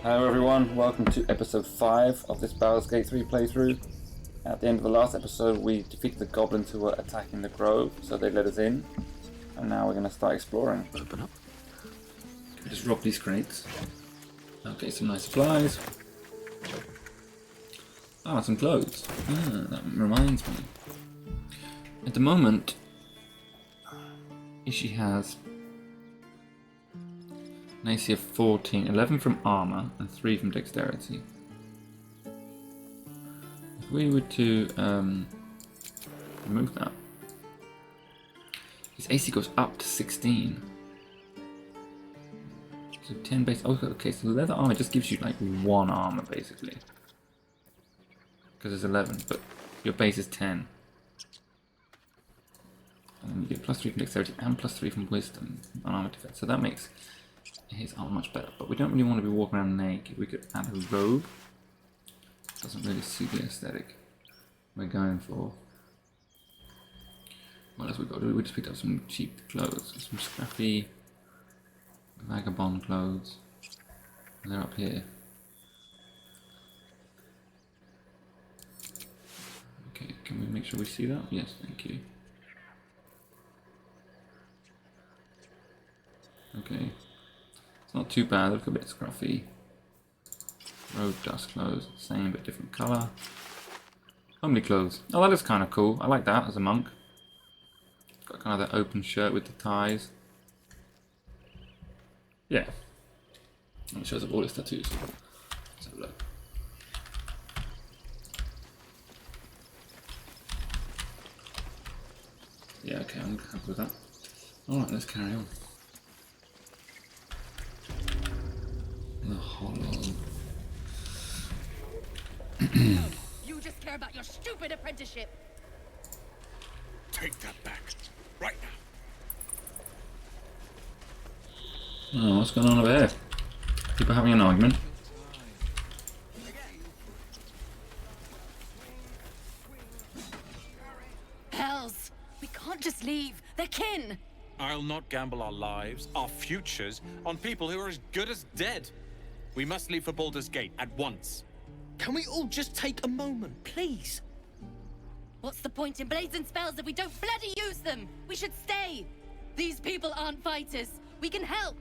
Hello everyone, welcome to episode 5 of this Baldur's Gate 3 playthrough. At the end of the last episode we defeated the goblins who were attacking the grove, so they let us in. And now we're going to start exploring. Open up. Just rob these crates. Okay, some nice supplies. Ah, some clothes. Ah, that reminds me. At the moment, Ichi has an AC of 14, 11 from armor and 3 from dexterity. If we were to remove that, his AC goes up to 16. So 10 base. Oh, okay, so leather armor just gives you like 1 armor basically. Because it's 11, but your base is 10. And then you get plus 3 from dexterity and plus 3 from wisdom on armor defense. So that makes his armor much better. But we don't really want to be walking around naked. We could add a robe. Doesn't really suit the aesthetic we're going for. What else we got? We just picked up some cheap clothes, some scrappy vagabond clothes. They're up here. Okay, can we make sure we see that? Yes, thank you. Okay, it's not too bad. Look a bit scruffy. Road dust clothes, same but different colour. Homely clothes. Oh, that is kind of cool. I like that as a monk. Got kind of that open shirt with the ties. Yeah. And it shows up all his tattoos. Let's have a look. Yeah, okay, I'm happy with that. Alright, let's carry on. The hollow. You just care about your stupid apprenticeship. Take that back, right now. Oh, what's going on over here? People having an argument. Hells, we can't just leave. They're kin. I'll not gamble our lives, our futures, on people who are as good as dead. We must leave for Baldur's Gate at once. Can we all just take a moment, please? What's the point in blazing spells if we don't bloody use them? We should stay. These people aren't fighters. We can help.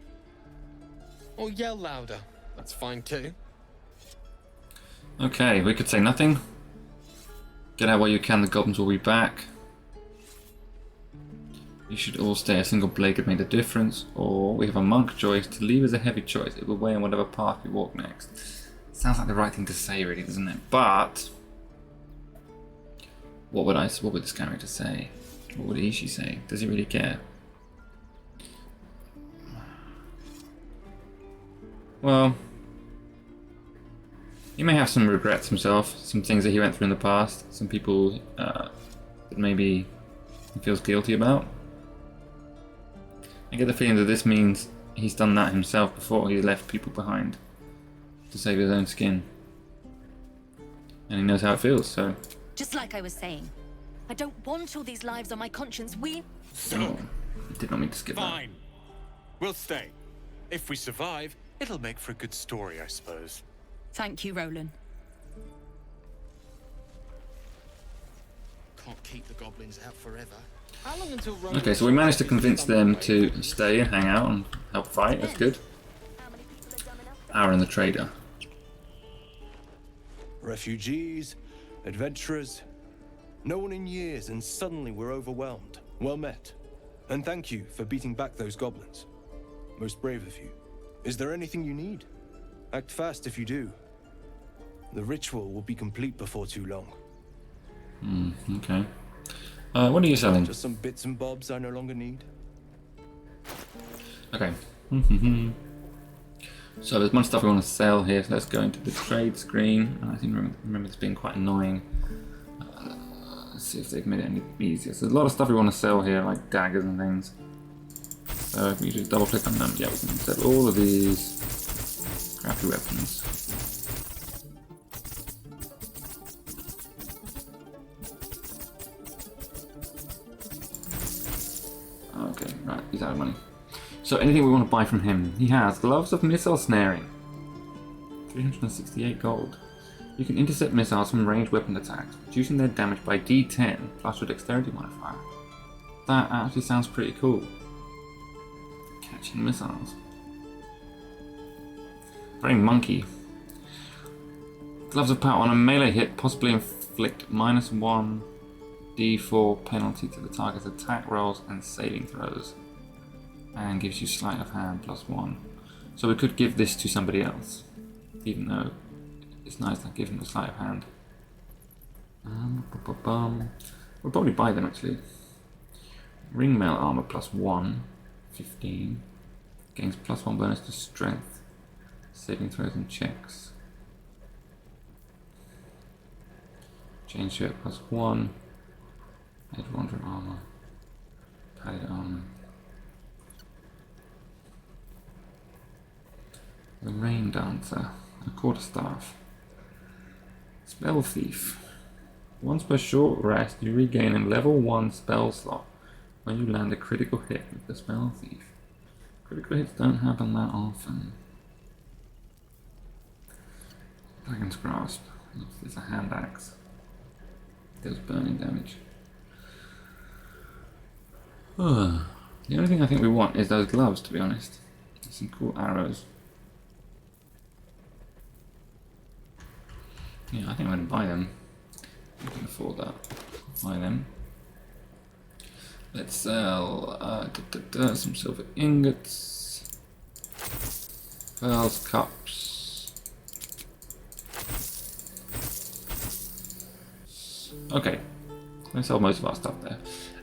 Or yell louder. That's fine too. Okay, we could say nothing. Get out while you can, the goblins will be back. You should all stay, a single blade could make a difference. Or we have a monk choice, to leave is a heavy choice. It will weigh on whatever path we walk next. Sounds like the right thing to say really, doesn't it? But what would this character say? What would Ichi say? Does he really care? Well, he may have some regrets himself, some things that he went through in the past, some people that maybe he feels guilty about. I get the feeling that this means he's done that himself before. He left people behind to save his own skin. And he knows how it feels, so... Just like I was saying, I don't want all these lives on my conscience. Oh, I did not mean to skip that. Fine. We'll stay. If we survive, it'll make for a good story, I suppose. Thank you, Roland. Can't keep the goblins out forever. How long until Roland... Okay, so we managed to convince them to stay and hang out and help fight. That's good. Aaron the trader. Refugees, adventurers, no one in years, and suddenly we're overwhelmed. Well met. And thank you for beating back those goblins. Most brave of you. Is there anything you need? Act fast if you do. The ritual will be complete before too long. Okay. What are you selling? Just some bits and bobs I no longer need. Okay. So there's a bunch of stuff we want to sell here, so let's go into the trade screen. I think remember this being quite annoying. Let's see if they've made it any easier. So there's a lot of stuff we want to sell here, like daggers and things. So if we just double click on them, yeah, we can sell all of these crappy weapons. Okay, right, he's out of money. So anything we want to buy from him. He has gloves of missile snaring. 368 gold. You can intercept missiles from ranged weapon attacks, reducing their damage by D10 plus your dexterity modifier. That actually sounds pretty cool. Catching missiles. Very monkey. Gloves of Power. On a melee hit, possibly inflict -1 D4 penalty to the target's attack rolls and saving throws. And gives you sleight of hand +1. So we could give this to somebody else. Even though it's nice to give them the sleight of hand. We'll probably buy them actually. Ringmail armor +1. 15. Gains +1 bonus to strength. Saving throws and checks. Chain shirt +1. Edge Wanderer armor. Padded armor. The Rain Dancer. A quarterstaff. Spell Thief. Once per short rest, you regain a level 1 spell slot when you land a critical hit with the Spell Thief. Critical hits don't happen that often. Dragon's Grasp. It's a hand axe. Deals burning damage. The only thing I think we want is those gloves, to be honest. Some cool arrows. Yeah, I think I'm going to buy them. I can afford that. Buy them. Let's sell some silver ingots, pearls, cups. Okay, let's sell most of our stuff there.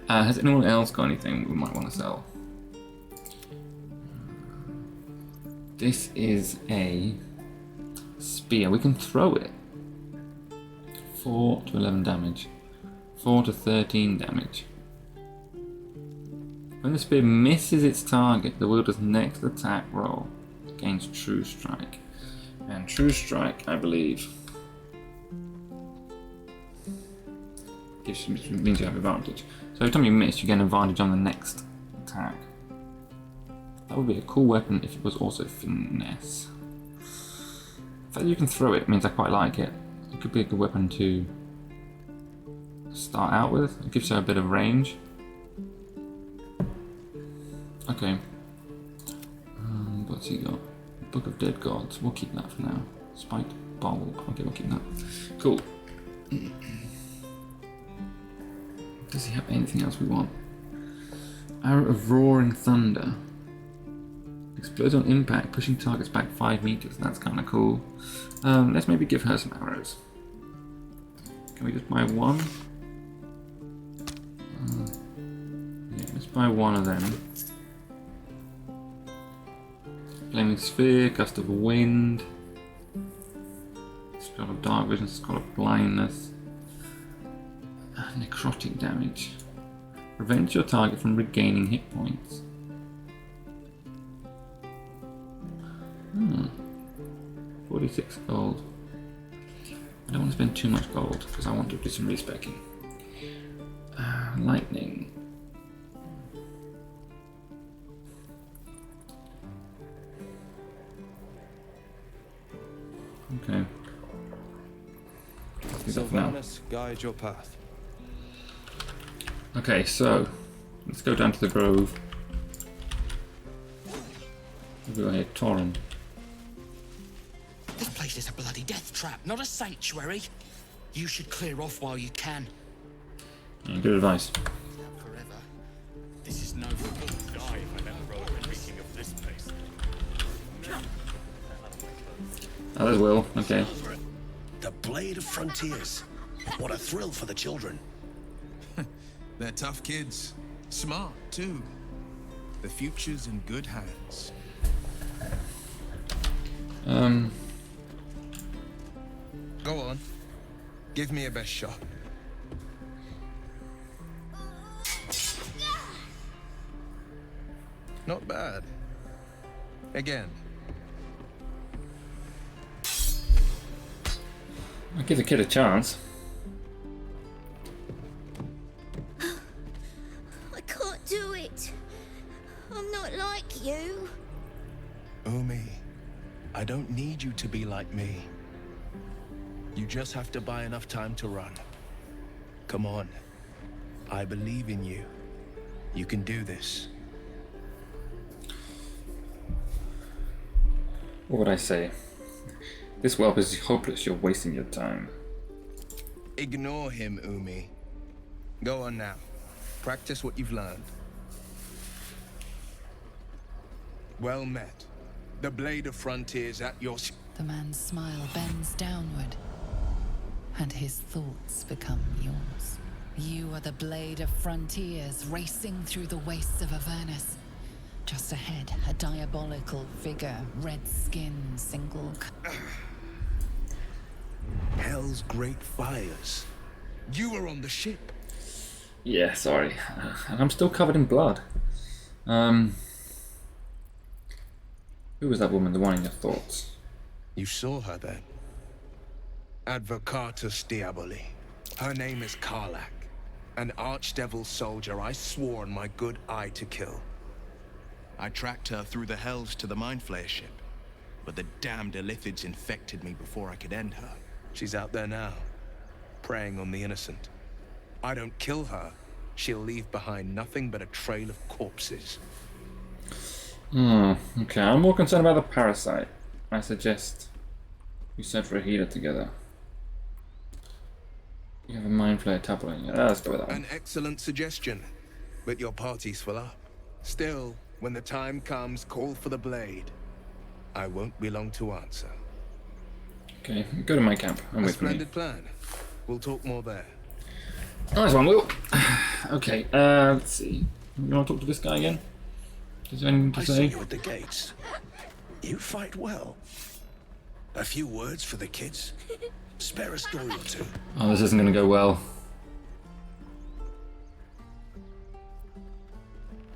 Has anyone else got anything we might want to sell? This is a spear. We can throw it. 4 to 11 damage. 4 to 13 damage. When the spear misses its target, the wielder's next attack roll gains True Strike. And True Strike, I believe, means you have advantage. So every time you miss, you get an advantage on the next attack. That would be a cool weapon if it was also finesse. The fact that you can throw it means I quite like it. It could be a good weapon to start out with. It gives you a bit of range. Okay. What's he got? Book of Dead Gods. We'll keep that for now. Spiked Bulb. Okay, we'll keep that. Cool. Does he have anything else we want? Arrow of Roaring Thunder. Explodes on impact, pushing targets back 5 meters. That's kind of cool. Let's maybe give her some arrows. Can we just buy one? Yeah, let's buy one of them. Flaming Sphere, Gust of Wind. Scroll of Dark Vision, Scroll of Blindness. Necrotic damage. Prevents your target from regaining hit points. 46 gold. I don't want to spend too much gold because I want to do some respecking. Lightning. Okay. Sylvanus, guide your path. Okay, so let's go down to the grove. We'll go here, Torrent. This place is a bloody death trap, not a sanctuary. You should clear off while you can. Yeah, good advice. Forever. This is no Die if I never roll speaking of this place. Oh, there's Wyll. Okay. The Blade of Frontiers. What a thrill for the children. They're tough kids. Smart, too. The future's in good hands. Go on. Give me a best shot. Not bad. Again. I'll give the kid a chance. I can't do it. I'm not like you. Oh me. I don't need you to be like me. You just have to buy enough time to run. Come on. I believe in you. You can do this. What would I say? This whelp is hopeless. You're wasting your time. Ignore him, Umi. Go on now. Practice what you've learned. Well met. The blade of frontiers at your... The man's smile bends downward, and his thoughts become yours. You are the blade of frontiers racing through the wastes of Avernus. Just ahead, a diabolical figure, red skin, single... Hell's great fires. You were on the ship. Yeah, sorry. And I'm still covered in blood. Who was that woman, the one in your thoughts? You saw her then. Advocatus Diaboli. Her name is Karlak. An archdevil soldier I swore on my good eye to kill. I tracked her through the hells to the Mind Flayer ship, but the damned Illithids infected me before I could end her. She's out there now, preying on the innocent. I don't kill her, she'll leave behind nothing but a trail of corpses. Okay, I'm more concerned about the parasite. I suggest we search for a healer together. You have a Mind Flayer tablet. Yeah, let's go with that one. An excellent suggestion, but your party's full up. Still, when the time comes, call for the blade. I won't be long to answer. Okay, go to my camp. I'm A with me. splendid plan. We'll talk more there. Nice one, Wyll. Okay, let's see. You want to talk to this guy again? Is there anything to I saw say? you at the gates. You fight well. A few words for the kids? Spare a story or two. Oh, this isn't going to go well.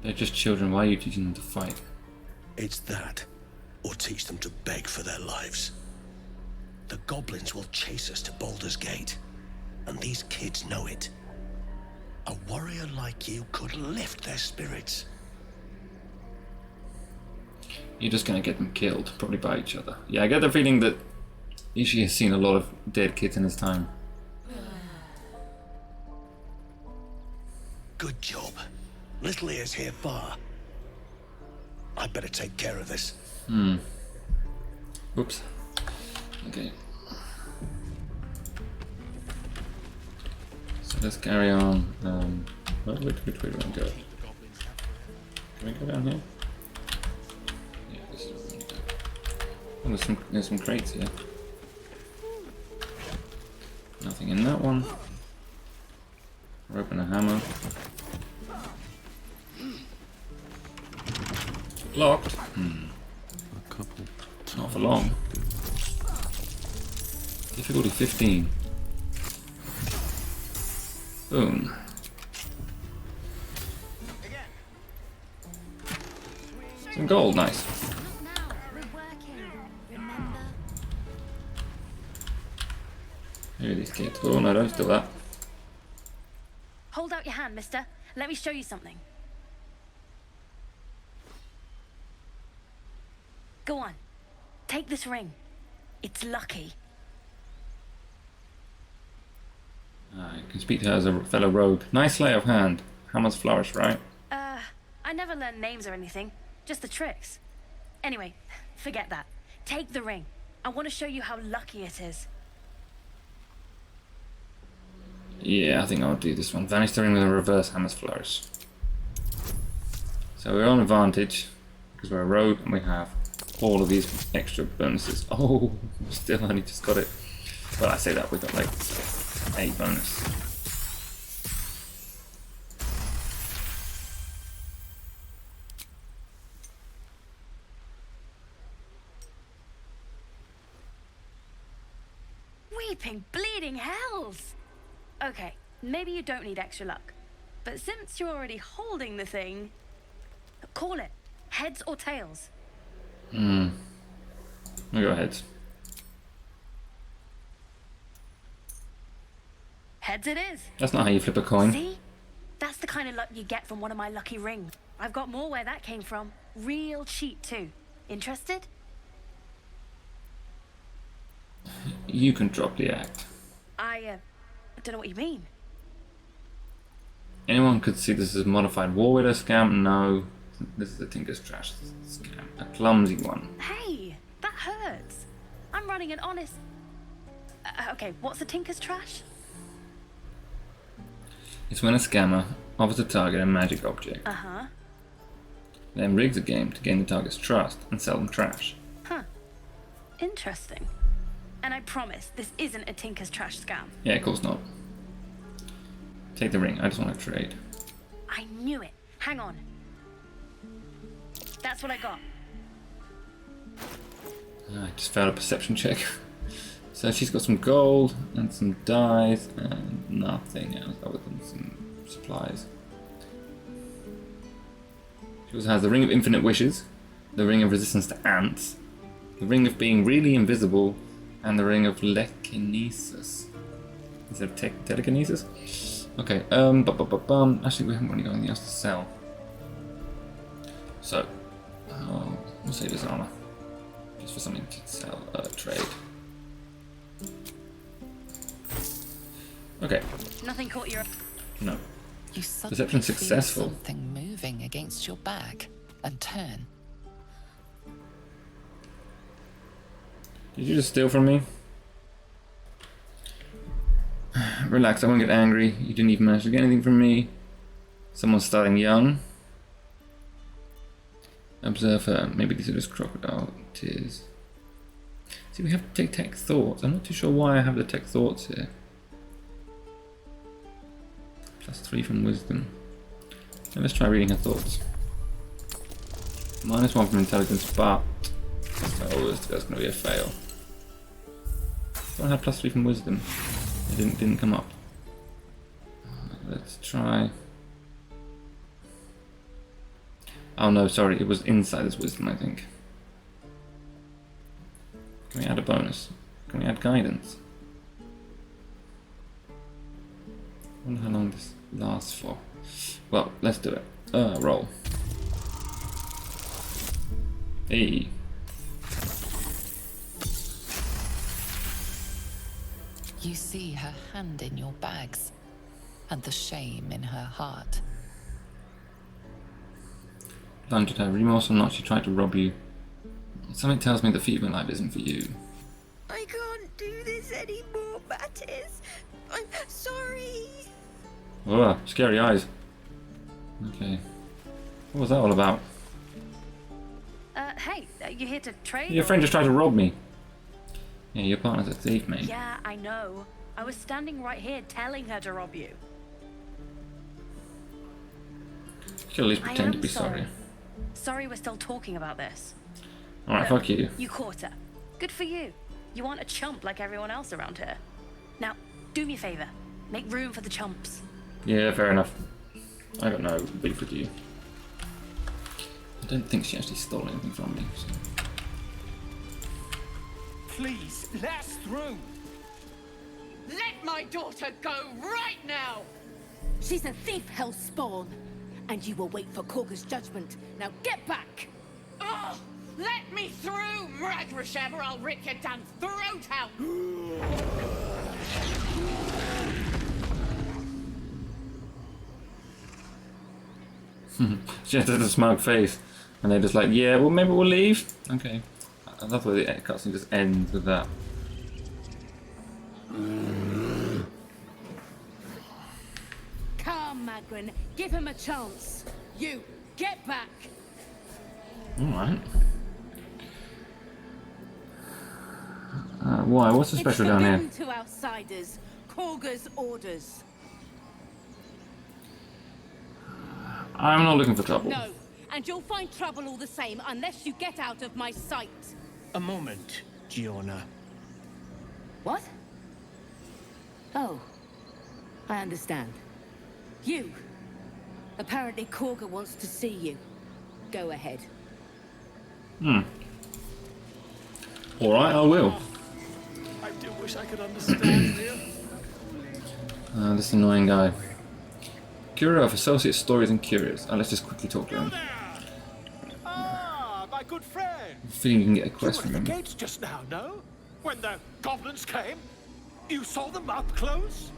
They're just children. Why are you teaching them to fight? It's that, or teach them to beg for their lives. The goblins will chase us to Baldur's Gate, and these kids know it. A warrior like you could lift their spirits. You're just going to get them killed, probably by each other. Yeah, I get the feeling that Ichi has seen a lot of dead kids in his time. Good job. Little ears here bar. I'd better take care of this. Oops. Okay. So let's carry on. Which way do I go? Can we go down here? Yeah, this is where we want to go. Oh, there's some crates here. Nothing in that one. Rope and a hammer. Locked. A couple. Not for long. Difficulty 15. Boom. Some gold, nice. Not now. We're working. Remember? Here are these kids. Oh no, don't steal that. Hold out your hand, mister. Let me show you something. Go on. Take this ring. It's lucky. I can speak to her as a fellow rogue. Nice sleight of hand. Hammer's flourish, right? I never learned names or anything. Just the tricks. Anyway, forget that. Take the ring. I want to show you how lucky it is. Yeah, I think I'll do this one. Vanish the ring with a reverse hammer's flourish. So we're on advantage because we're a rogue and we have all of these extra bonuses. Oh, still only just got it. Well, I say that we got like 8 bonus. Weeping, bleeding hells! Okay, maybe you don't need extra luck. But since you're already holding the thing, call it. Heads or tails? We'll go heads. Heads it is. That's not how you flip a coin. See? That's the kind of luck you get from one of my lucky rings. I've got more where that came from. Real cheap too. Interested? You can drop the act. I don't know what you mean. Anyone could see this as a modified war widow scam. No, this is a Tinker's Trash scam. A clumsy one. Hey, that hurts. I'm running an honest... okay, what's a Tinker's Trash? It's when a scammer offers a target a magic object, Uh-huh. then rigs a game to gain the target's trust and sell them trash. Huh. Interesting. And I promise, this isn't a Tinker's Trash scam. Yeah, of course not. Take the ring, I just want to trade. I knew it. Hang on. That's what I got. I just failed a perception check. So she's got some gold and some dyes and nothing else other than some supplies. She also has the Ring of Infinite Wishes, the Ring of Resistance to Ants, the Ring of Being Really Invisible, and the Ring of Telekinesis. Is it Telekinesis? Okay, actually we haven't really got anything else to sell. So, we'll save this armor. Just for something to sell, trade. Okay. Nothing caught your... No. You suddenly Perception feel successful. something moving against your back and turn. Did you just steal from me? Relax, I won't get angry. You didn't even manage to get anything from me. Someone's starting young. Observe her. Maybe these are just crocodile tears. See, we have to take tech thoughts. I'm not too sure why I have the tech thoughts here. +3 from wisdom. Now let's try reading her thoughts. -1 from intelligence, but oh, that's going to be a fail. I had +3 from wisdom. It didn't come up. Let's try. Oh no, sorry, it was insider's wisdom, I think. Can we add a bonus? Can we add guidance? I wonder how long this lasts for. Well, let's do it. Roll. Hey. You see her hand in your bags and the shame in her heart. Plunged her. Remorse or not, she tried to rob you. Something tells me the female life isn't for you. I can't do this anymore, Mattis. I'm sorry. Oh, scary eyes. Okay. What was that all about? Hey, you here to trade? Your friend just tried to rob me. Yeah, your partner's a thief, mate. Yeah, I know. I was standing right here telling her to rob you. You should at least pretend to be sorry. Sorry we're still talking about this. Alright, fuck you. You caught her. Good for you. You aren't a chump like everyone else around here. Now, do me a favor. Make room for the chumps. Yeah, fair enough. I got no beef with you. I don't think she actually stole anything from me. So. Please, let us through. Let my daughter go right now. She's a thief, hell spawn. And you will wait for Korga's judgment. Now get back. Oh, let me through, Mragrashab, or I'll rip your damn throat out. She has a smug face, and they're just like, yeah, well, maybe we'll leave. Okay. I love where the cutscene just ends with that. Come, Magrin, give him a chance. You, get back. Alright. Why? What's the special down here? To outsiders, Korga's orders. I'm not looking for trouble. No, and you'll find trouble all the same unless you get out of my sight. A moment, Giona. What? Oh, I understand. You. Apparently Korga wants to see you. Go ahead. Alright, I will. I do wish I could understand you. This annoying guy. Curator of Associate Stories and Curious. Let's just quickly talk to him. Ah, my good friend. I feeling you can get a quest You from were at him. the gates just now, no? When the goblins came? You saw them up close?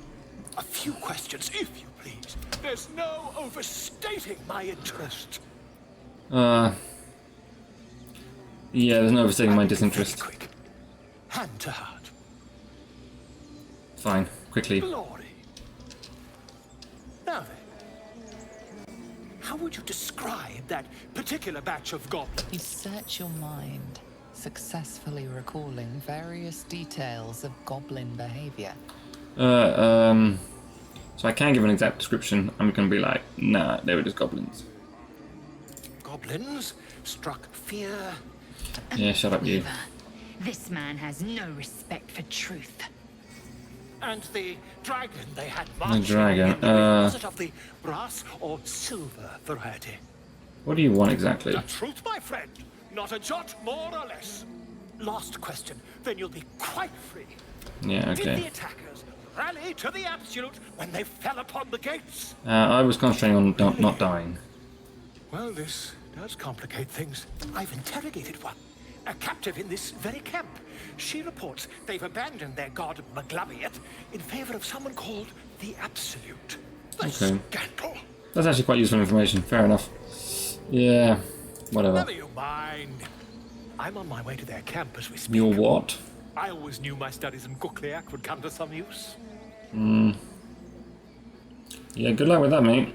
A few questions, if you please. There's no overstating my interest. Yeah, there's no overstating my disinterest. Quick. Hand to heart. Fine, quickly. Glory. Now then, how would you describe that particular batch of goblins? You search your mind, successfully recalling various details of goblin behavior. So I can give an exact description. I'm gonna be like, nah, they were just goblins. Goblins struck fear. Yeah, shut up, you. This man has no respect for truth. And the dragon they had The marching dragon, in the ring, was it of the brass or silver variety? What do you want exactly? The truth, my friend. Not a jot more or less. Last question, then you'll be quite free. Yeah, Did the okay. attackers rally to the absolute when they fell upon the gates? I was concentrating on not dying. Well, this does complicate things. I've interrogated one, a captive in this very camp. She reports they've abandoned their god Maglabiat in favor of someone called the Absolute. The Okay. scandal. That's actually quite useful information. Fair enough. Yeah, whatever. Never you mind. I'm on my way to their camp as we speak. Your what? I always knew my studies in Gukliak would come to some use. Yeah, good luck with that, mate.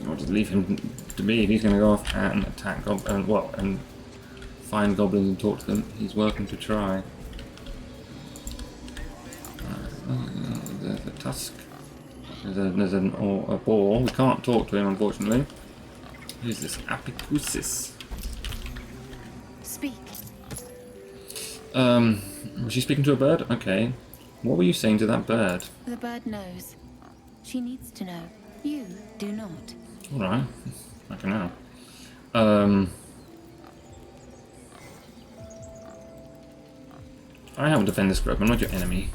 I'll just leave him to me. If he's going to go off and attack and find goblins and talk to them, he's welcome to try. There's a tusk. There's a ball. We can't talk to him, unfortunately. Who's this? Apicusis. Speak. Was she speaking to a bird? Okay. What were you saying to that bird? The bird knows. She needs to know. You do not. Alright. I can know. I help defend this group. I'm not your enemy.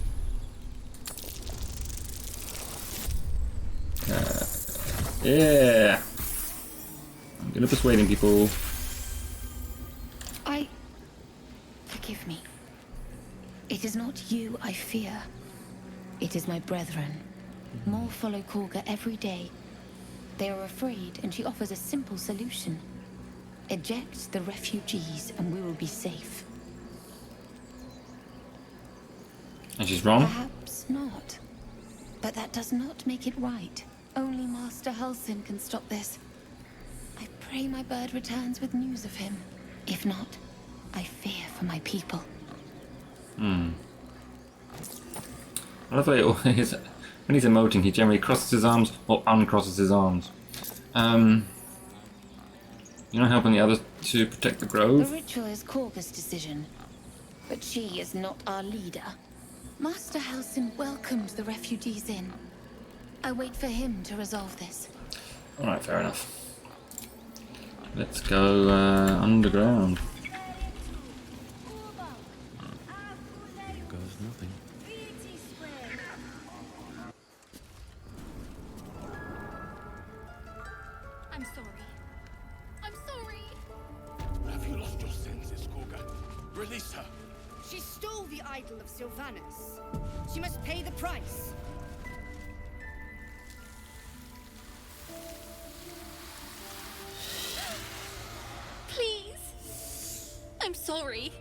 Yeah. I'm good at persuading people. Forgive me. It is not you I fear. It is my brethren. More follow Korga every day. They are afraid, and she offers a simple solution. Eject the refugees, and we will be safe. And she's wrong? Perhaps not. But that does not make it right. Only Master Halsin can stop this. I pray my bird returns with news of him. If not, I fear for my people. I love the way it always, when he's emoting, he generally crosses his arms or uncrosses his arms. You're not helping the others to protect the The grove? ritual is Korga's decision, but she is not our leader. Master Halsin welcomed the refugees in. I wait for him to resolve this. Alright, fair enough. Let's go underground. Here goes nothing. I'm sorry. I'm sorry. Have you lost your senses, Korga? Release her. She stole the idol of Sylvanus. She must pay the price. Please. I'm sorry.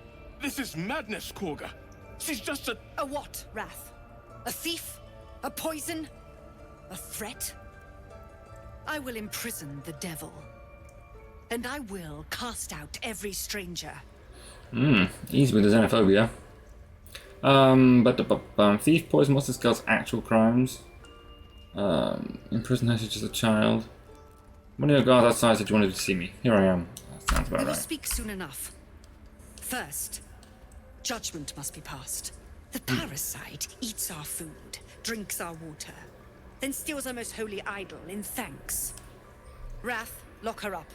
This is madness, Korga. She's just a... A what, Wrath? A thief? A poison? A threat? I will imprison the devil. And I will cast out every stranger. Easy with the xenophobia. Thief, poison, what's this girl's actual crimes? Imprison her, she's just a child. One of your guards outside said you wanted to see me. Here I am. That sounds We about will right. speak soon enough. First, judgment must be passed. The parasite eats our food, drinks our water, then steals our most holy idol in thanks. Wrath, lock her up.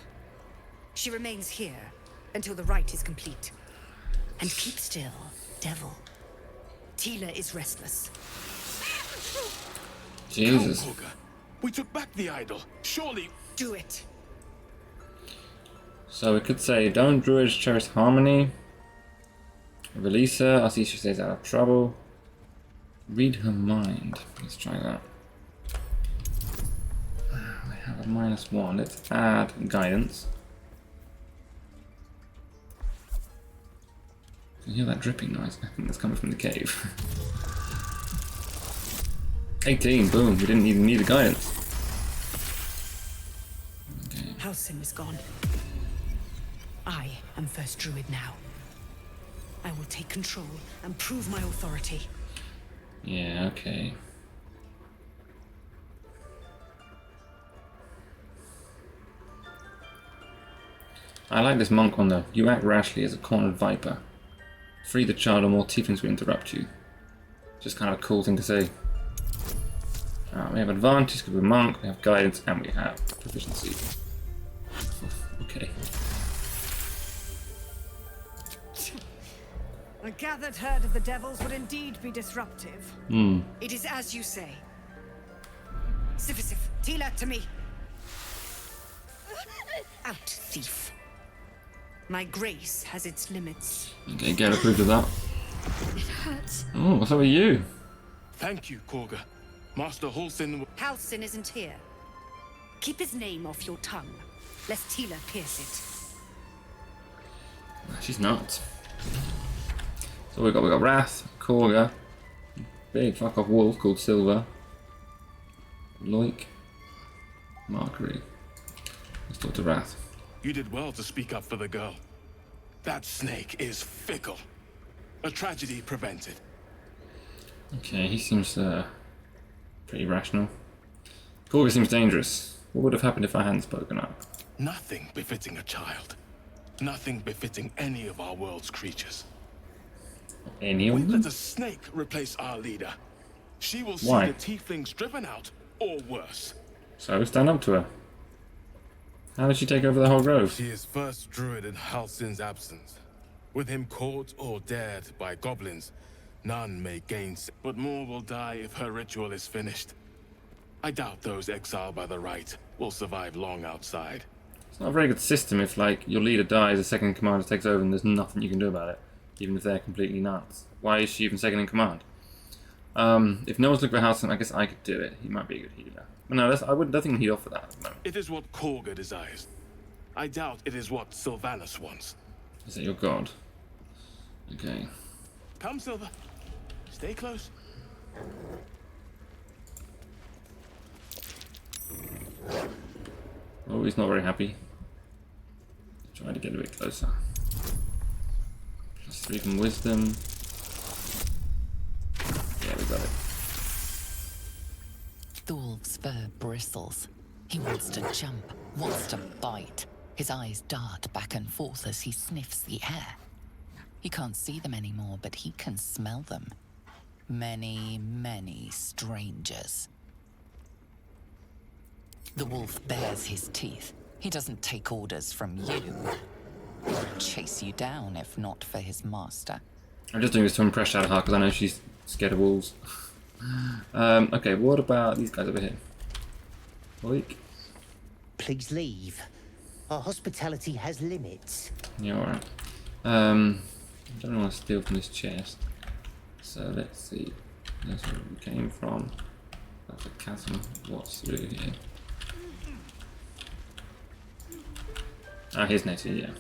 She remains here until the rite is complete. And keep still, devil. Tila is restless. Jesus. Come, Korga. We took back the idol. Surely... Do it. So we could say, don't druids cherish harmony? Release her. I'll see if she stays out of trouble. Read her mind. Let's try that. We have a -1. Let's add guidance. Can you hear that dripping noise? I think that's coming from the cave. 18. Boom. We didn't even need a guidance. Okay. Halsin is gone. I am first druid now. I will take control and prove my authority. Yeah, okay. I like this monk one though. You act rashly as a cornered viper. Free the child or more tieflings will interrupt you. Just kind of a cool thing to say. We have advantage because we're monk, we have guidance, and we have proficiency. Okay. A gathered herd of the devils would indeed be disruptive. It is as you say. Sifisif, Tila to me. Out, thief. My grace has its limits. Okay, get approved of that. It hurts. Oh, what's up with you? Thank you, Korga. Master Halsin. Halsin isn't here. Keep his name off your tongue, lest Tila pierce it. She's not. So we got Wrath, Korga, big fuck off wolf called Silver, Loik, Margery. Let's talk to Wrath. You did well to speak up for the girl. That snake is fickle. A tragedy prevented. Okay, he seems pretty rational. Korga seems dangerous. What would have happened if I hadn't spoken up? Nothing befitting a child. Nothing befitting any of our world's creatures. Any of We them? let a snake replace our leader. She will see Why? the tieflings driven out, or worse. So stand up to her. How did she take over the whole grove? She is first druid in Halsin's absence. With him caught or dared by goblins, none may gainsay. But more will die if her ritual is finished. I doubt those exiled by the right will survive long outside. It's not a very good system if, like, your leader dies, the second in command takes over and there's nothing you can do about it. Even if they're completely nuts. Why is she even second in command? If no one's looking for Halsin, I guess I could do it. He might be a good healer. But no, I wouldn't. I think he'd offer that at the moment. It is what Korga desires. I doubt it is what Sylvanus wants. Is that your god? Okay. Come, Silver. Stay close. Oh, he's not very happy. Try to get a bit closer. +3 from wisdom. Yeah, we got it. Thul's fur bristles. He wants to jump, wants to bite. His eyes dart back and forth as he sniffs the air. He can't see them anymore, but he can smell them. Many, many strangers. The wolf bares his teeth. He doesn't take orders from you. He would chase you down if not for his master. I'm just doing this to impress Shadowheart because I know she's scared of wolves. Okay, what about these guys over here? Loik? Please leave. Our hospitality has limits. Yeah, alright. I don't want to steal from this chest. So let's see. That's where we came from. That's a chasm. What's through here? Ah, here's Nettie, yeah.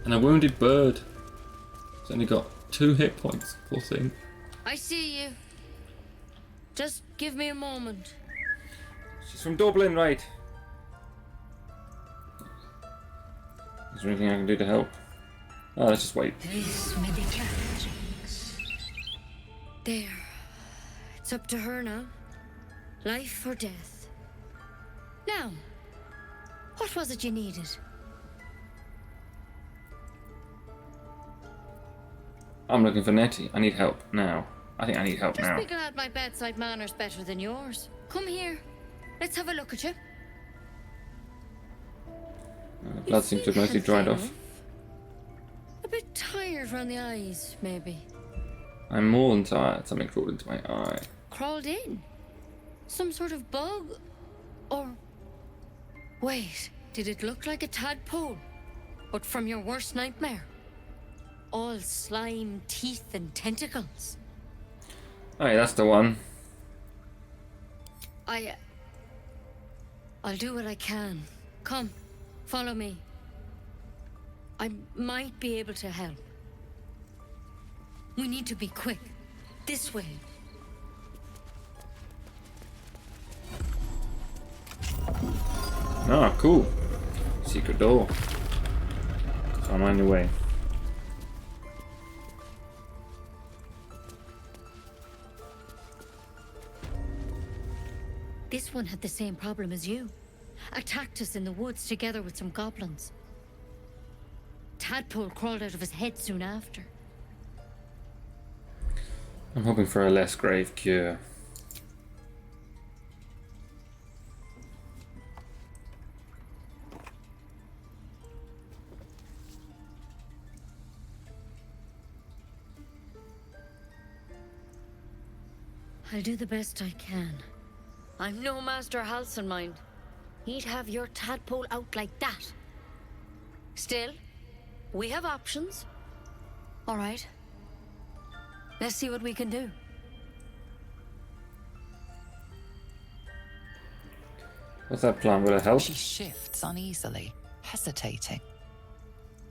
And a wounded bird. It's only got 2 hit points, poor thing. I see you. Just give me a moment. She's from Dublin, right? Is there anything I can do to help? Oh, let's just wait. This may be challenging. There. It's up to her now. Life or death. Now, what was it you needed? I'm looking for Nettie. I need help now. I think I need help Just now. be glad my bedside manner's better than yours. Come here. Let's have a look at you. Blood seems to have mostly dried off. A bit tired around the eyes, maybe. I'm more than tired. Something crawled into my eye. Crawled in? Some sort of bug? Or... Wait, did it look like a tadpole? But from your worst nightmare? all slime, teeth, and tentacles. Oh yeah, that's the one. I'll do what I can. Come, follow me. I might be able to help. We need to be quick. This way. Ah, cool. Secret door. So I'm on your way. This one had the same problem as you. Attacked us in the woods together with some goblins. Tadpole crawled out of his head soon after. I'm hoping for a less grave cure. I'll do the best I can. I'm no Master Halsin, mind. He'd have your tadpole out like that. Still, we have options. All right. Let's see what we can do. What's that plan? Will it help? She shifts uneasily, hesitating.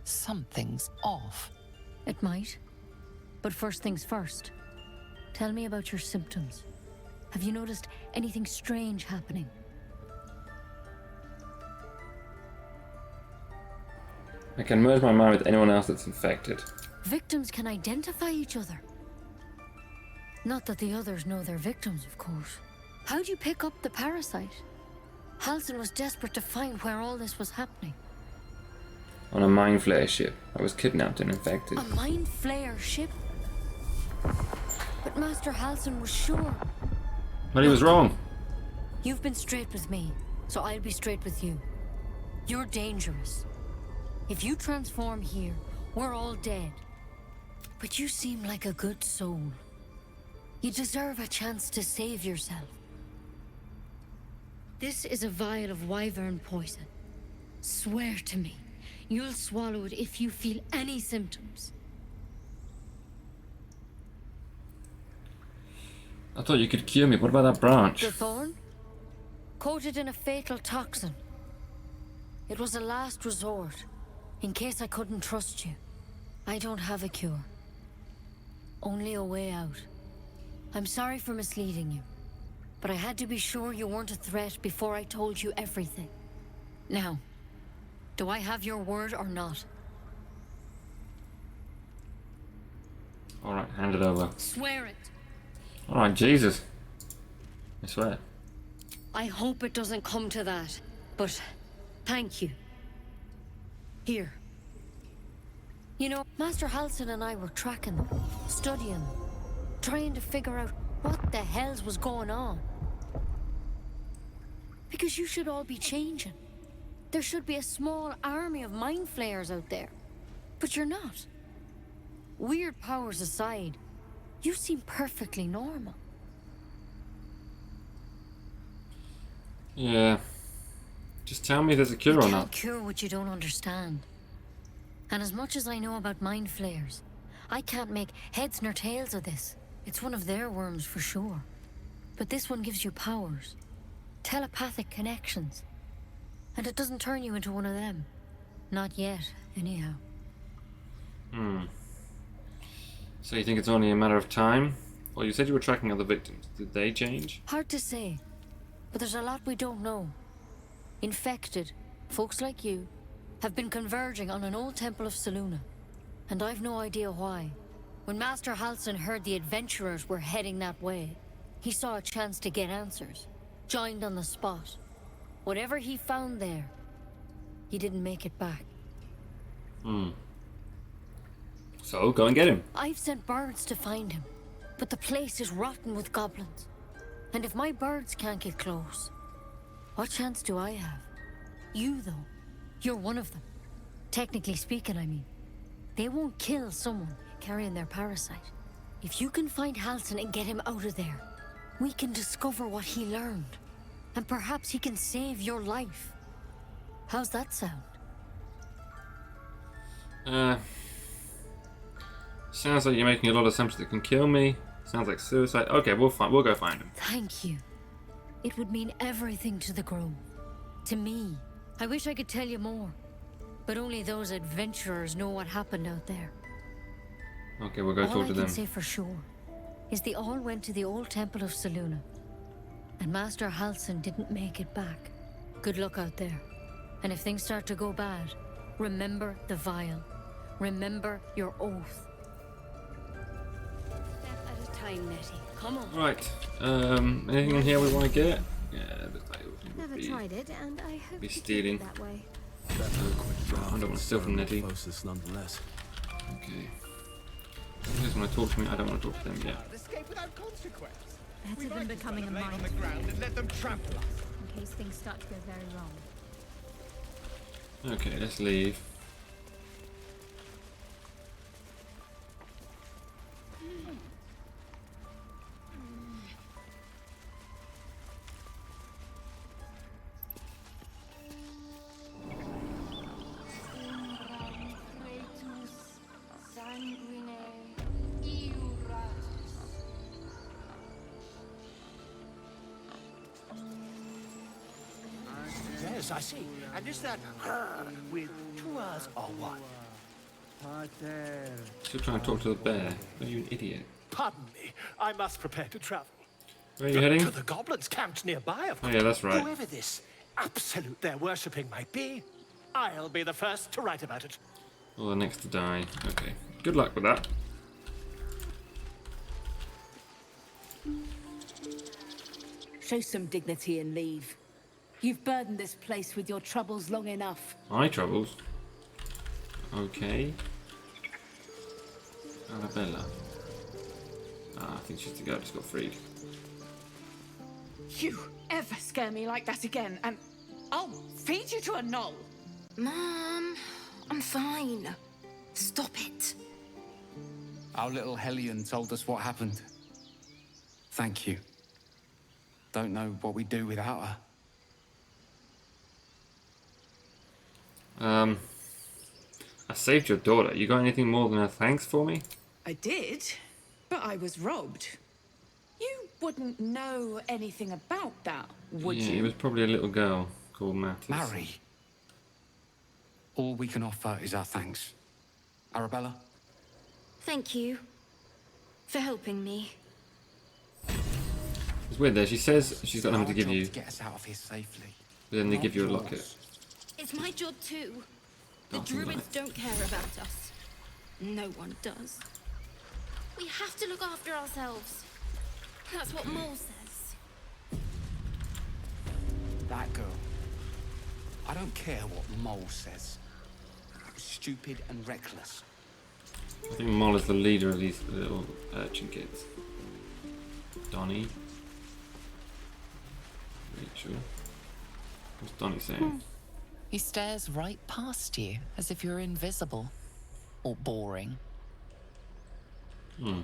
Something's off. It might. But first things first. Tell me about your symptoms. Have you noticed anything strange happening? I can merge my mind with anyone else that's infected. Victims can identify each other. Not that the others know they're victims, of course. How'd you pick up the parasite? Halsin was desperate to find where all this was happening. On a mind flayer ship. I was kidnapped and infected. A mind flayer ship? But Master Halsin was sure. But he was wrong. You've been straight with me, so I'll be straight with you. You're dangerous. If you transform here, we're all dead. But you seem like a good soul. You deserve a chance to save yourself. This is a vial of wyvern poison. Swear to me, you'll swallow it if you feel any symptoms. I thought you could cure me. What about that branch? The thorn? Coated in a fatal toxin. It was a last resort, in case I couldn't trust you. I don't have a cure. Only a way out. I'm sorry for misleading you, but I had to be sure you weren't a threat before I told you everything. Now, do I have your word or not? Alright, hand it over. Swear it. Alright, Jesus. I swear. I hope it doesn't come to that, but thank you. Here. You know, Master Halsin and I were tracking them, studying them, trying to figure out what the hells was going on. Because you should all be changing. There should be a small army of mind flayers out there. But you're not. Weird powers aside, you seem perfectly normal. Yeah. Just tell me if there's a cure You or can't not. cure what you don't understand. And as much as I know about mind flayers, I can't make heads nor tails of this. It's one of their worms for sure. But this one gives you powers. Telepathic connections. And it doesn't turn you into one of them. Not yet, anyhow. So you think it's only a matter of time? Well, you said you were tracking other victims. Did they change? Hard to say. But there's a lot we don't know. Infected, folks like you, have been converging on an old temple of Selûne. And I've no idea why. When Master Halsin heard the adventurers were heading that way, he saw a chance to get answers. Joined on the spot. Whatever he found there, he didn't make it back. So, go and get him. I've sent birds to find him, but the place is rotten with goblins. And if my birds can't get close, what chance do I have? You, though, you're one of them. Technically speaking, I mean. They won't kill someone carrying their parasite. If you can find Halsin and get him out of there, we can discover what he learned. And perhaps he can save your life. How's that sound? Sounds like you're making a lot of assumptions that can kill me. Sounds like suicide. Okay, we'll go find him. Thank you. It would mean everything to the Grove. To me. I wish I could tell you more. But only those adventurers know what happened out there. Okay, we'll go talk to All I them. can say for sure is they all went to the old temple of Saluna. And Master Halsin didn't make it back. Good luck out there. And if things start to go bad, remember the vial. Remember your oath. Step at a time, Nettie. Come on. Right. Anything in here we want to get? Yeah, Never tried it, and I hope be you keep stealing. it that way. I don't want to steal from Nettie. Nonetheless. Okay. You guys want to talk to me? I don't want to talk to them yet. Escape without consequence. Better than becoming a Lay on mind the ground and let them trample us. in case things start to go very wrong. Okay, let's leave. Yes, I see. And is that with two R's or what? Still trying to talk to the bear. Are you an idiot? Pardon me. I must prepare to travel. Where are you heading? To the goblins camped nearby, of course. Oh yeah, that's right. Whoever this absolute they're worshipping might be, I'll be the first to write about it. Or the next to die. Okay. Good luck with that. Show some dignity and leave. You've burdened this place with your troubles long enough. My troubles. Okay. Arabella. Ah, I think she's the girl just got freed. You ever scare me like that again, and I'll feed you to a knoll. Mom, I'm fine. Stop it. Our little Hellion told us what happened. Thank you. Don't know what we'd do without her. I saved your daughter. You got anything more than a thanks for me? I did, but I was robbed. You wouldn't know anything about that, would Yeah, you? it was probably a little girl called Mattis. Marry. All we can offer is our thanks. Arabella? Thank you for helping me. It's weird there. She says she's got nothing to give Our job you, to get us out of here safely. but then they Not give you a yours. locket. It's my job too. The Nothing like druids don't care about us. No one does. We have to look after ourselves. That's what Mole says. That girl. I don't care what Mole says. Stupid and reckless. I think Moll is the leader of these little urchin kids. Donnie. Rachel. What's Donnie saying? He stares right past you, as if you're invisible. Or boring. Hmm.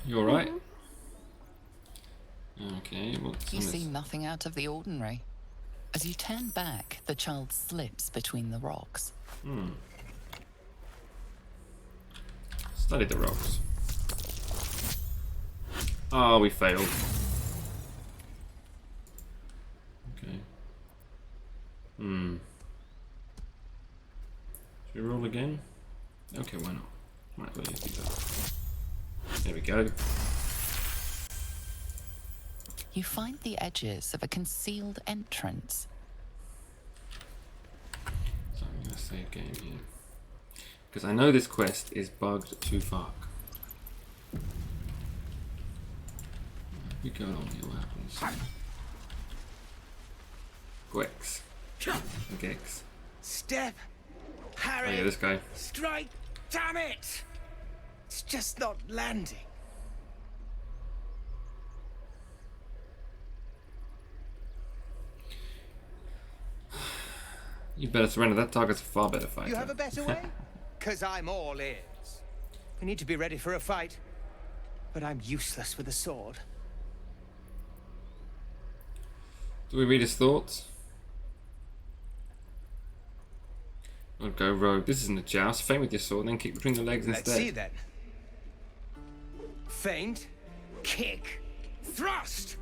You alright? Okay, what's You on see this? nothing out of the ordinary. As you turn back, the child slips between the rocks. Hmm. Study the rocks. Oh, we failed. Okay. Hmm. Should we roll again? Okay, why not? Might as well use these up. There we go. You find the edges of a concealed entrance. So I'm going to save game here. Because I know this quest is bugged to fuck. We go along here, what happens? Gwex. Gex. Step. Oh Harry. yeah, this guy. Strike. Damn it. It's just not landing. You better surrender, that target's a far better fighter. You have a better way? Because I'm all ears. We need to be ready for a fight. But I'm useless with a sword. Do we read his thoughts? I'll go rogue. This isn't a joust. Feint with your sword, then kick between the legs Let's instead. see then. Feint, kick, thrust.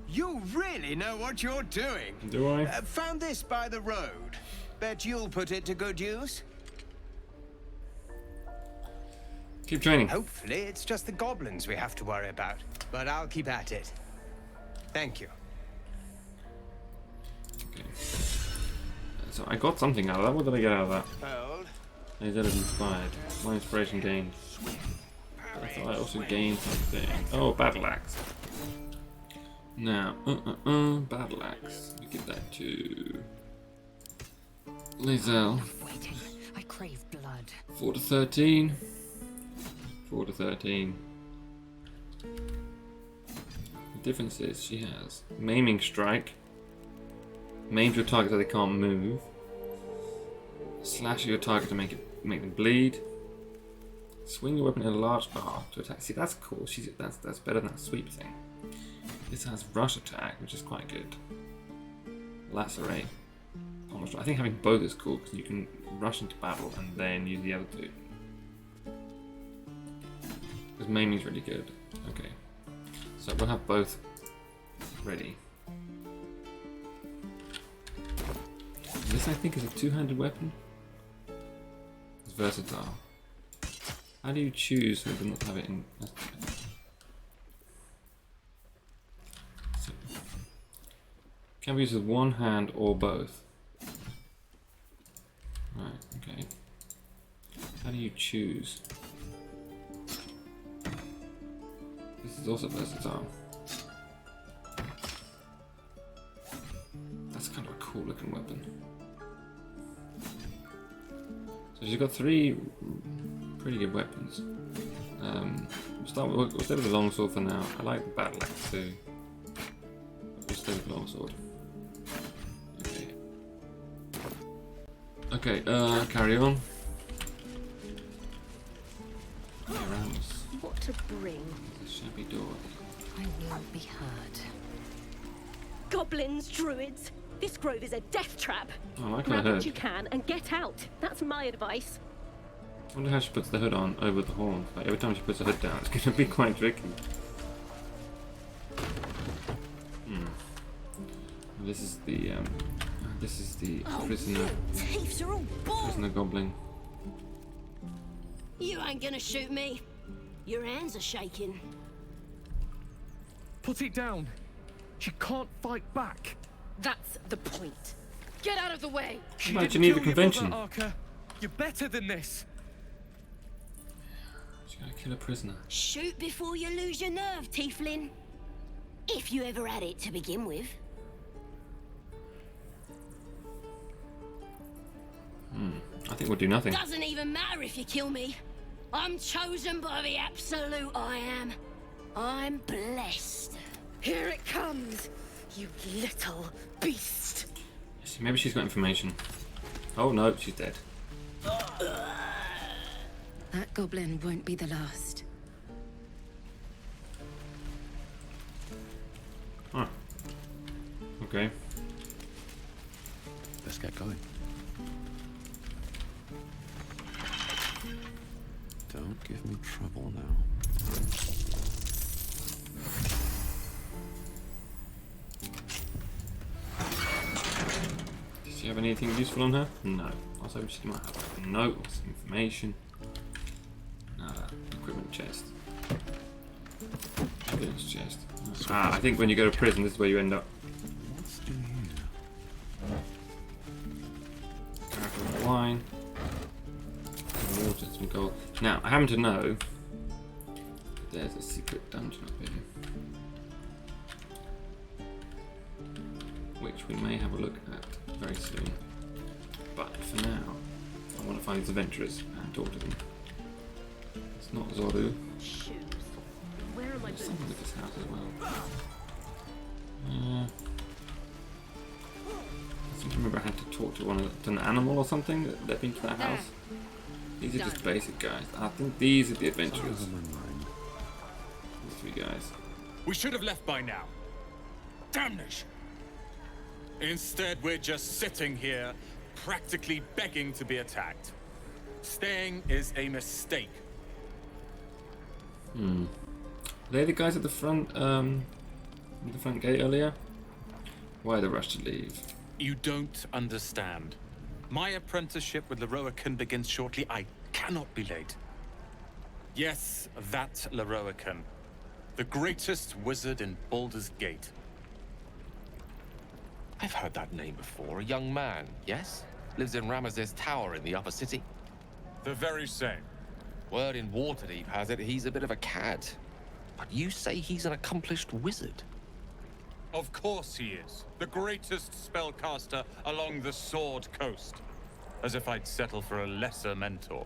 You really know what you're doing. Do I? Found this by the road. Bet you'll put it to good use. Keep training. Hopefully, it's just the goblins we have to worry about. But I'll keep at it. Thank you. Okay. So I got something out of that. What did I get out of that? Hold. I did inspired. My inspiration gained. I thought I also gained something. Oh, battle axe. Now, battle axe. We give that to Lizelle. Waiting. I crave blood. 4 to 13. 4 to 13. The difference is she has maiming strike. Maim to a target so they can't move. Slash your target to make them bleed. Swing your weapon in a large bar to attack. See, that's cool. That's better than that sweep thing. This has rush attack, which is quite good. Lacerate. I think having both is cool because you can rush into battle and then use the other two. Because maiming's really good. Okay. So we'll have both ready. This I think is a two-handed weapon. It's versatile. How do you choose who does not have it in? So, can be used with one hand or both. Right, okay. How do you choose? This is also versatile. That's kind of a cool looking weapon. So she's got 3 pretty good weapons. We'll stay with the longsword for now. I like the battle axe too. We'll stay with the longsword. Okay. Okay, carry on. Around us. What to bring? The shabby door. I will be heard. Goblins, druids. This grove is a death trap. Oh, like I Grab heard. what you can and get out. That's my advice. I wonder how she puts the hood on over the horn. Like every time she puts the hood down, it's going to be quite tricky. This is the prisoner. Thieves are all Prisoner goblin. You ain't gonna shoot me. Your hands are shaking. Put it down. She can't fight back. That's the point. Get out of the way. She Might didn't you need kill the your convention. brother, Archer. You're better than this. She's going to kill a prisoner. Shoot before you lose your nerve, tiefling. If you ever had it to begin with. I think we'll do nothing. Doesn't even matter if you kill me. I'm chosen by the absolute I am. I'm blessed. Here it comes, you little beast. See, maybe she's got information. Oh no, she's dead. That goblin won't be the last. Huh. Okay. Let's get going. Don't give me trouble now. Does she have anything useful on her? No. I was hoping she might have like a note or some information. No, equipment chest. Evidence chest. I think when you go to prison, this is where you end up. What's in here? Careful with the wine. Some water, some gold. Now, I happen to know that there's a secret dungeon up here. Which we may have a look at very soon. But for now, I want to find these adventurers and talk to them. It's not Zoru. Shoes. Where are my There's boots? something with this house as well. I seem to remember I had to talk to an animal or something that led me to that house. These are just basic guys. I think these are the adventurers. These 3 guys. We should have left by now. Damnation! Instead, we're just sitting here, practically begging to be attacked. Staying is a mistake. Are they the guys at the front, the front gate earlier? Why the rush to leave? You don't understand. My apprenticeship with Leroican begins shortly. I cannot be late. Yes, that Leroican. The greatest wizard in Baldur's Gate. I've heard that name before. A young man, yes? Lives in Ramaz's tower in the upper city. The very same. Word in Waterdeep has it he's a bit of a cad. But you say he's an accomplished wizard. Of course he is. The greatest spellcaster along the Sword Coast. As if I'd settle for a lesser mentor.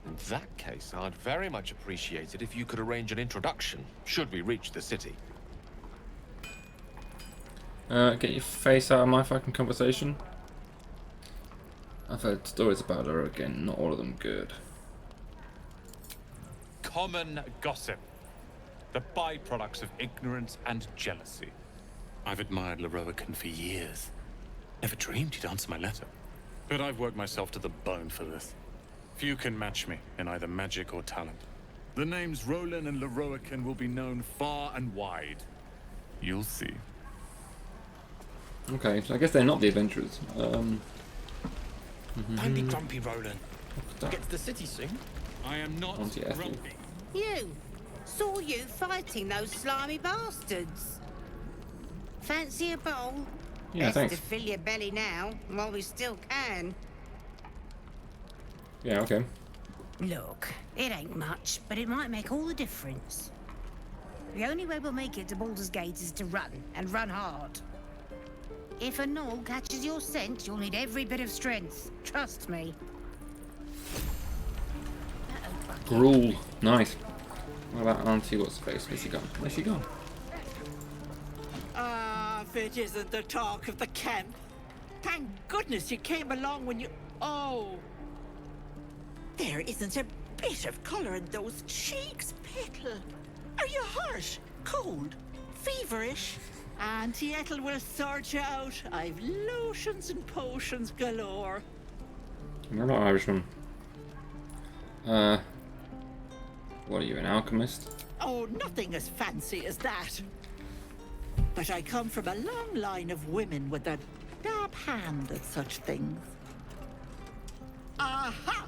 In that case, I'd very much appreciate it if you could arrange an introduction, should we reach the city. Get your face out of my fucking conversation. I've heard stories about her again, not all of them good. Common gossip. The byproducts of ignorance and jealousy. I've admired Leroican for years. Never dreamed he'd answer my letter. But I've worked myself to the bone for this. Few can match me in either magic or talent. The names Roland and Leroican will be known far and wide. You'll see. Okay, so I guess they're not the adventurers. Don't be grumpy, Roland. We'll get to the city soon. I am not Auntie Ethel. grumpy. You! Saw you fighting those slimy bastards. Fancy a bowl? Yeah, Best thanks. to fill your belly now, while we still can. Yeah, okay. Look, it ain't much, but it might make all the difference. The only way we'll make it to Baldur's Gate is to run, and run hard. If a gnoll catches your scent, you'll need every bit of strength. Trust me. Gruel. Nice. What about Auntie? What's the face? Where's she gone? Where's she gone? Ah, if it isn't the talk of the camp. Thank goodness you came along when you... Oh. There isn't a bit of colour in those cheeks, Petal. Are you hurt? Cold? Feverish? Auntie Ethel will sort you out. I've lotions and potions galore. I'm not Irishman. What are you, an alchemist? Oh, nothing as fancy as that. But I come from a long line of women with a dab hand at such things. Aha!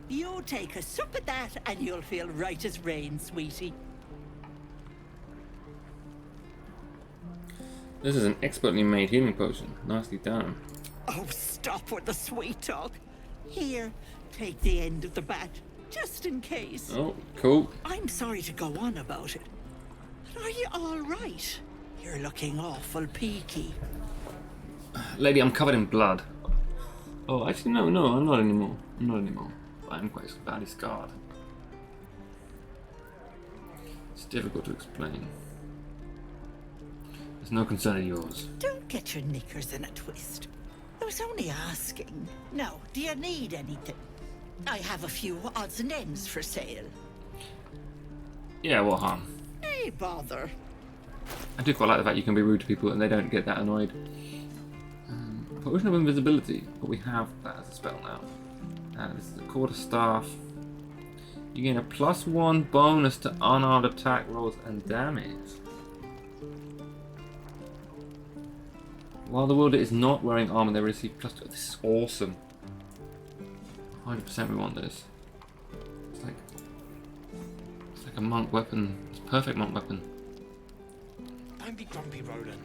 You take a sup at that and you'll feel right as rain, sweetie. This is an expertly made healing potion. Nicely done. Oh, stop with the sweet talk. Here, take the end of the bat, just in case. Oh, cool. I'm sorry to go on about it. But are you all right? You're looking awful peaky. Lady, I'm covered in blood. Oh, actually, no, I'm not anymore. But I'm quite badly scarred. It's difficult to explain. It's no concern of yours. Don't get your knickers in a twist. I was only asking. Now, do you need anything? I have a few odds and ends for sale. Yeah, what harm? Hey, bother. I do quite like the fact you can be rude to people and they don't get that annoyed. Potion of invisibility, but we have that as a spell now. This is a quarterstaff. You gain a +1 bonus to unarmed attack rolls and damage. While the wielder is not wearing armor, they receive +2. This is awesome. 100% we want this. It's like a monk weapon. It's a perfect monk weapon. Don't be grumpy, Roland.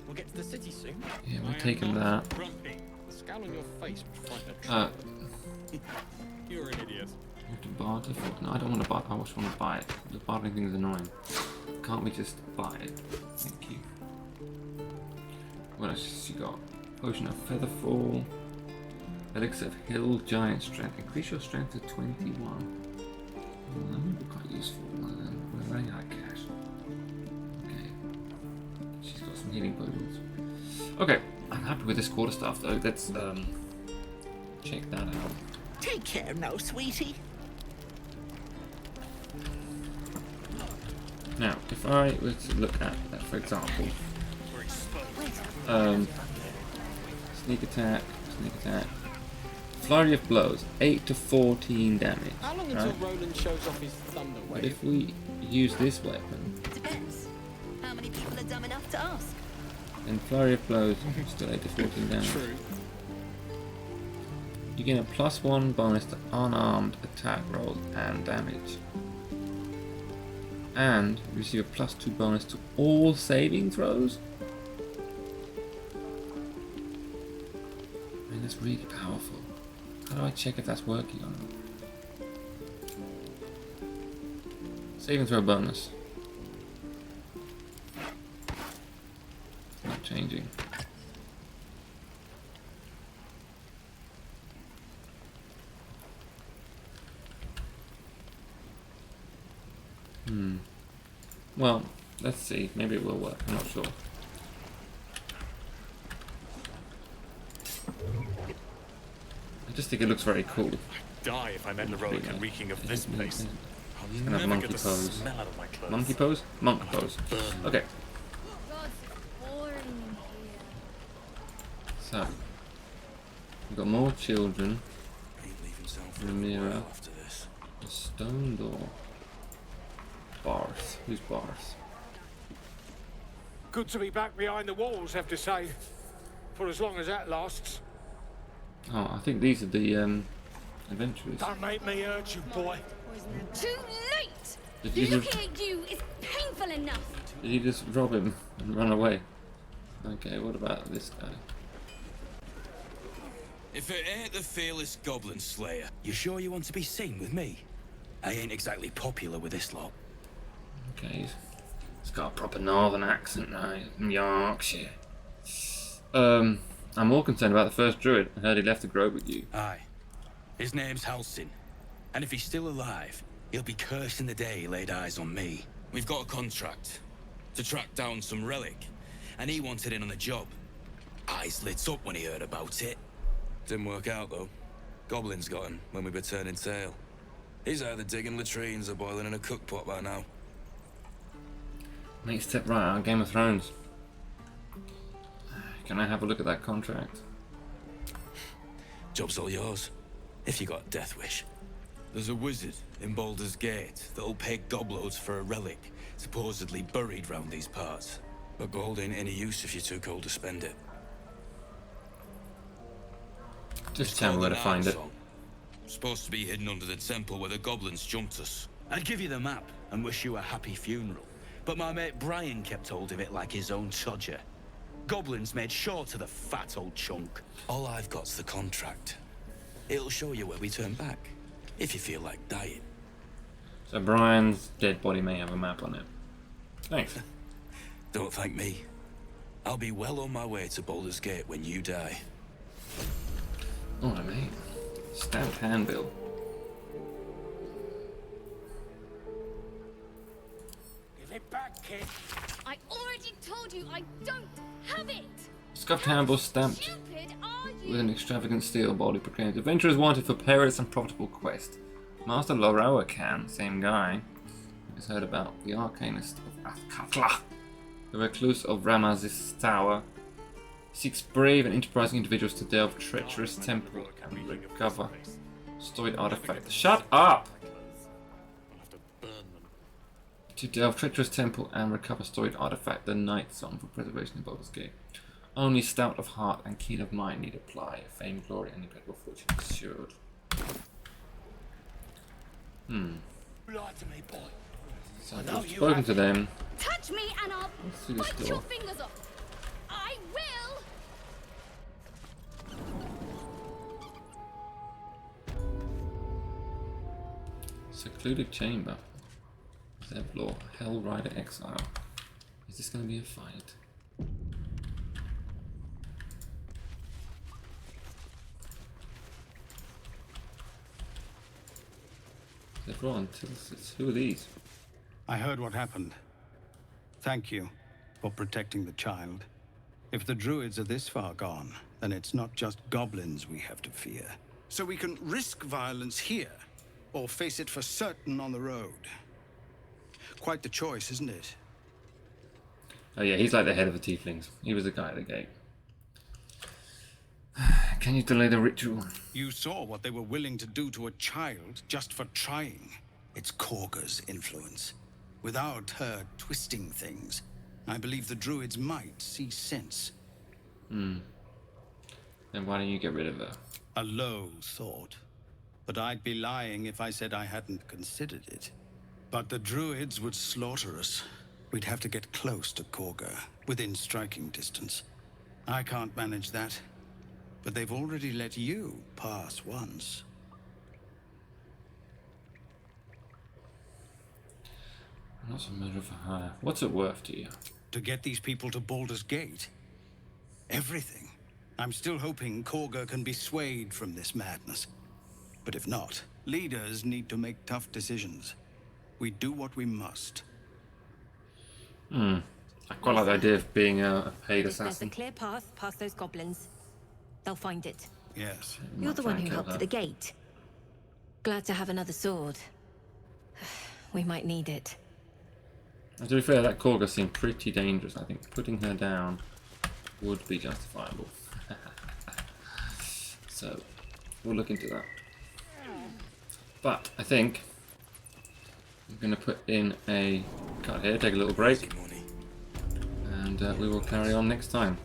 We'll get to the city soon. Yeah, we're taking that. Grumpy. The scowl on your face would frighten a You're an idiot. You have to barter for. No, I don't want to buy. I just want to buy it. The bartering thing is annoying. Can't we just buy it? Thank you. What else has she got? Potion of Featherfall. Elixir of Hill Giant Strength. Increase your strength to 21. Well, that would be quite useful. We're running out of cash. Okay. She's got some healing potions. Okay, I'm happy with this quarterstaff though. Let's check that out. Take care now, sweetie. Now, if I were to look at that, for example, Sneak attack, sneak attack. Flurry of blows, 8 to 14 damage. How long until Roland shows off his thunder wave? But if we use this weapon, Depends. How many people are dumb enough to ask? then flurry of blows, still 8 to 14 damage. True. You gain a +1 bonus to unarmed attack rolls and damage. And receive a +2 bonus to all saving throws. I mean, that's really powerful. How do I check if that's working or not? Saving throw bonus. It's not changing. Well, let's see. Maybe it will work. I'm not sure. I just think it looks very cool. Die if I met Leroic and reeking of this place. I'll It's gonna have never monkey get the pose. smell out of my clothes. Monkey pose? Monk pose. Okay. God, it's boring in here. So we've got more children. A mirror. A stone door. Bars. Who's bars? Good to be back behind the walls, have to say. For as long as that lasts. Oh, I think these are the adventurers. Don't make me hurt you, boy. Too late! Did you Looking at you is painful enough. Did you just rob him and run away? Okay, what about this guy? If it ain't the fearless goblin slayer, you sure you want to be seen with me? I ain't exactly popular with this lot. Okay, he's got a proper northern accent now, from Yorkshire. I'm more concerned about the first druid. I heard he left the grove with you. Aye. His name's Halsin. And if he's still alive, he'll be cursing the day he laid eyes on me. We've got a contract to track down some relic, and he wanted in on the job. Eyes lit up when he heard about it. Didn't work out, though. Goblins got him when we were turning tail. He's either digging latrines or boiling in a cookpot by now. Next step right out of Game of Thrones. Can I have a look at that contract? Job's all yours, if you got a death wish. There's a wizard in Baldur's Gate that'll pay gobloads for a relic supposedly buried round these parts. But gold ain't any use if you're too cold to spend it. Just tell me where to find it. Supposed to be hidden under the temple where the goblins jumped us. I'd give you the map and wish you a happy funeral, but my mate Brian kept hold of it like his own sodger. Goblins made sure to the fat old chunk. All I've got's the contract. It'll show you where we turn back, if you feel like dying. So Brian's dead body may have a map on it. Thanks. Don't thank me. I'll be well on my way to Baldur's Gate when you die. Alright, mate. Stamped handbill. Give it back, kid. I already told you I don't have it. Scuffed handbill stamped Stupid are you? with an extravagant steel body proclaims adventurers wanted for perilous and profitable quest. Master Loroacan, same guy, has heard about the arcanist of Athkatla, the recluse of Ramazis Tower, seeks brave and enterprising individuals to delve treacherous temple and recover storied artifact. Shut up! To delve treacherous temple and recover storied artifact, the Night Song for preservation in Baldur's Gate. Only stout of heart and keen of mind need apply. Fame, glory, and incredible fortune assured. Lie to me, boy. So I've spoken to them. Touch me and I'll Let's see this bite door. your fingers off. I will. Secluded chamber. Zevlor, Hell Rider Exile. Is this going to be a fight? Zevlor and Tilsis. Who are these? I heard what happened. Thank you for protecting the child. If the druids are this far gone, then it's not just goblins we have to fear. So we can risk violence here, or face it for certain on the road. Quite the choice, isn't it? Oh yeah, he's like the head of the tieflings. He was the guy at the gate. Can you delay the ritual? You saw what they were willing to do to a child just for trying. It's Korga's influence. Without her twisting things, I believe the druids might see sense. Then why don't you get rid of her? A low thought. But I'd be lying if I said I hadn't considered it. But the druids would slaughter us. We'd have to get close to Korga, within striking distance. I can't manage that. But they've already let you pass once. Not a murder for hire. What's it worth to you? To get these people to Baldur's Gate? Everything. I'm still hoping Korga can be swayed from this madness. But if not, leaders need to make tough decisions. We do what we must. I quite like the idea of being a paid There's a assassin. clear path past those goblins. They'll find it. Yes. You're the one who helped at the gate. Glad to have another sword. We might need it. To be fair, that Korga seemed pretty dangerous. I think putting her down would be justifiable. So, we'll look into that. But I think I'm going to put in a cut here, take a little break, and we will carry on next time.